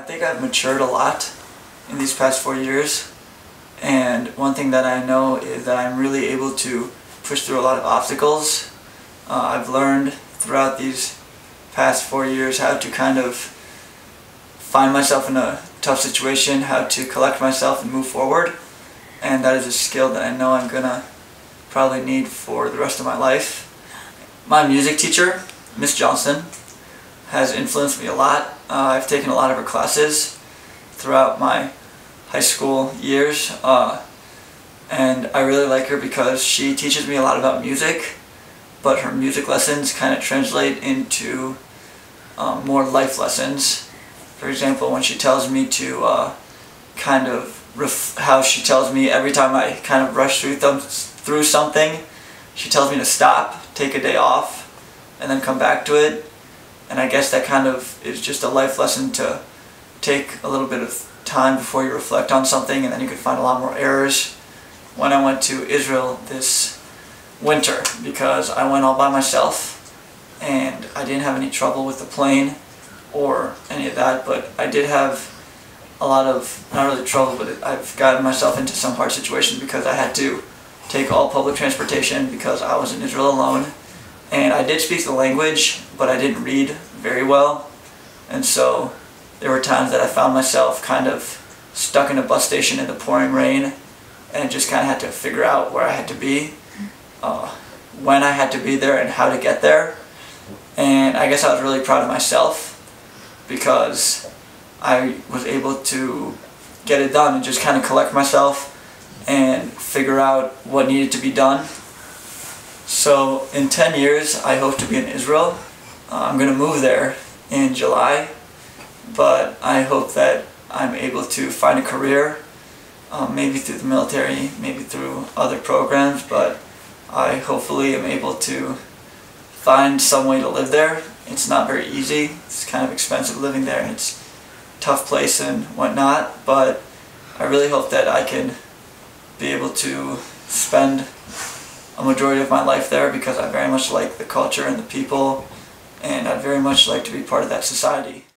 I think I've matured a lot in these past 4 years, and one thing that I know is that I'm really able to push through a lot of obstacles. I've learned throughout these past 4 years how to kind of find myself in a tough situation, how to collect myself and move forward, and that is a skill that I know I'm gonna probably need for the rest of my life. My music teacher, Miss Johnson, has influenced me a lot. I've taken a lot of her classes throughout my high school years, and I really like her because she teaches me a lot about music, but her music lessons kind of translate into more life lessons. For example, when she tells me to how she tells me every time I kind of rush through something, she tells me to stop, take a day off, and then come back to it. And I guess that kind of is just a life lesson to take a little bit of time before you reflect on something, and then you can find a lot more errors. When I went to Israel this winter, because I went all by myself and I didn't have any trouble with the plane or any of that, but I did have a lot of, not really trouble, but I've gotten myself into some hard situations because I had to take all public transportation because I was in Israel alone. And I did speak the language, but I didn't read very well. And so there were times that I found myself kind of stuck in a bus station in the pouring rain and just kind of had to figure out where I had to be, when I had to be there, and how to get there. And I guess I was really proud of myself because I was able to get it done and just kind of collect myself and figure out what needed to be done. So in 10 years, I hope to be in Israel. I'm going to move there in July, but I hope that I'm able to find a career, maybe through the military, maybe through other programs, but I hopefully am able to find some way to live there. It's not very easy. It's kind of expensive living there, and it's a tough place and whatnot, but I really hope that I can be able to spend a majority of my life there because I very much like the culture and the people, and I'd very much like to be part of that society.